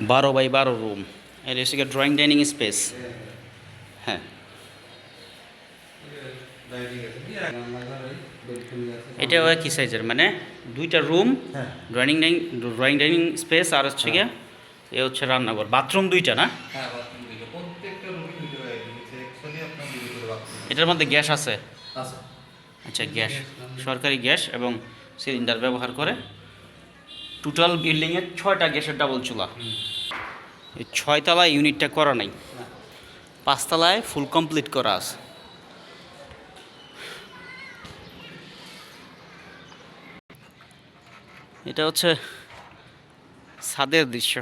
12 by 12 room. এটা হচ্ছে drawing dining space. হ্যাঁ, এটাও একই সাইজের, মানে দুইটা রুম, ড্রয়িং ডাইনিং স্পেস, আর হচ্ছে গিয়ে এ হচ্ছে রান্নাঘর, বাথরুম দুইটা না? এটার মধ্যে গ্যাস আছে? আচ্ছা, গ্যাস, সরকারি গ্যাস এবং সিলিন্ডার ব্যবহার করে। টোটাল বিল্ডিংয়ে 6টা গ্যাসের ডাবল চুলা। এই 6তলায় ইউনিটটা করা নাই, 5তলায় ফুল কমপ্লিট করা আছে। এটা হচ্ছে ছাদের দৃশ্য।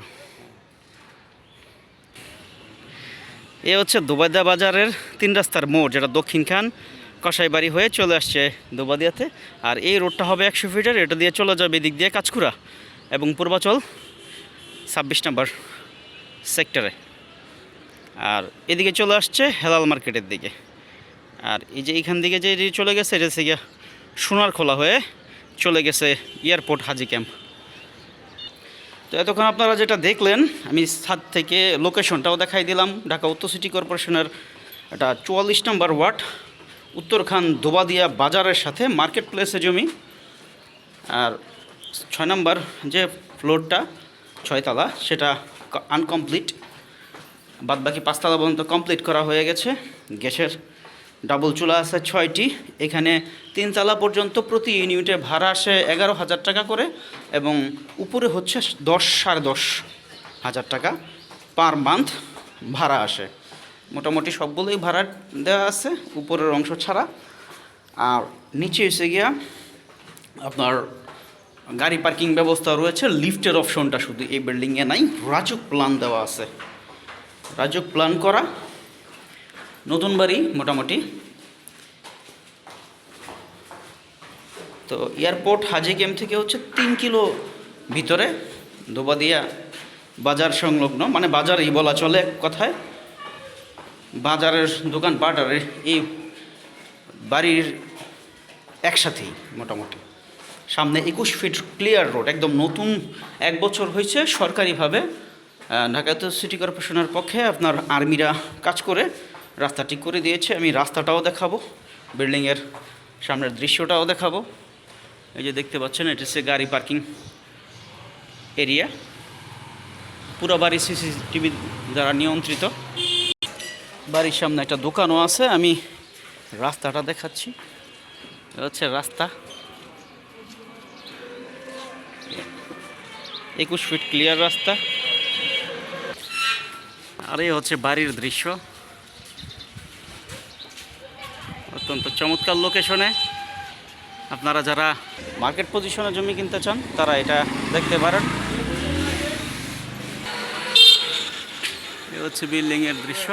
এ হচ্ছে দুবাদিয়া বাজারের 3 রাস্তার মোড়, যেটা দক্ষিণখান কসাইবাড়ি হয়ে চলে আসছে দুবাদিয়াতে। আর এই রোডটা হবে 100 ফিটের, এটা দিয়ে চলে যাবে এদিক দিয়ে কাঁচকুড়া এবং পূর্বাচল 26 নম্বর সেক্টরে। আর এদিকে চলে আসছে হেলাল মার্কেটের দিকে। আর এই যে এইখান দিকে যে চলে গেছে, এটা হচ্ছে গিয়ে সোনারখোলা হয়ে চলে গেছে এয়ারপোর্ট হাজি ক্যাম্প। তো এতক্ষণ আপনারা যেটা দেখলেন, আমি ছাদ থেকে লোকেশনটাও দেখাই দিলাম। ঢাকা উত্তর সিটি কর্পোরেশনের এটা 44 নম্বর ওয়ার্ড, উত্তরখান দুবাদিয়া বাজারের সাথে মার্কেট প্লেসে জমি। আর 6 নম্বর যে ফ্লোরটা 6তলা, সেটা আনকমপ্লিট, বাদবাকি 5তলা পর্যন্ত কমপ্লিট করা হয়ে গেছে। গ্যাসের ডাবল চুলা আছে 6টি। এখানে 3তলা পর্যন্ত প্রতি ইউনিটে ভাড়া আসে 11,000 টাকা করে, এবং উপরে হচ্ছে 10,500 টাকা পার মান্থ ভাড়া আসে। মোটামুটি সবগুলোই ভাড়া দেওয়া আছে, উপরের অংশ ছাড়া। আর নিচে এসে গিয়া আপনার গাড়ি পার্কিং ব্যবস্থা রয়েছে, লিফটের অপশনটা শুধু এই বিল্ডিংয়ে নাই। রাজুক প্ল্যান দেওয়া আছে, রাজুক প্ল্যান করা নতুন বাড়ি মোটামুটি। তো এয়ারপোর্ট হাজি ক্যাম্প থেকে হচ্ছে 3 কিলো ভিতরে, দুবাদিয়া বাজার সংলগ্ন, মানে বাজারই বলা চলে এক কথায়। বাজারের দোকানপাট আর এই বাড়ির একসাথেই মোটামুটি। সামনে 21 ফিট ক্লিয়ার রোড, একদম নতুন, 1 বছর হয়েছে সরকারিভাবে ঢাকা সিটি কর্পোরেশনের পক্ষে আপনার আর্মিরা কাজ করে রাস্তা ঠিক করে দিয়েছে। আমি রাস্তাটাও দেখাবো, বিল্ডিংয়ের সামনের দৃশ্যটাও দেখাবো। এই যে দেখতে পাচ্ছেন, এটা হচ্ছে গাড়ি পার্কিং এরিয়া, পুরো বাড়ি সিসিটিভি দ্বারা নিয়ন্ত্রিত। বাড়ির সামনে একটা দোকানও আছে। আমি রাস্তাটা দেখাচ্ছি, এটা হচ্ছে রাস্তা, 21 ফিট ক্লিয়ার রাস্তা। আর এই হচ্ছে বাড়ির দৃশ্য, অত্যন্ত চমৎকার লোকেশনে। আপনারা যারা মার্কেট পজিশনে জমি কিনতে চান, তারা এটা দেখতে পারেন। এই হচ্ছে বিল্ডিংয়ের দৃশ্য।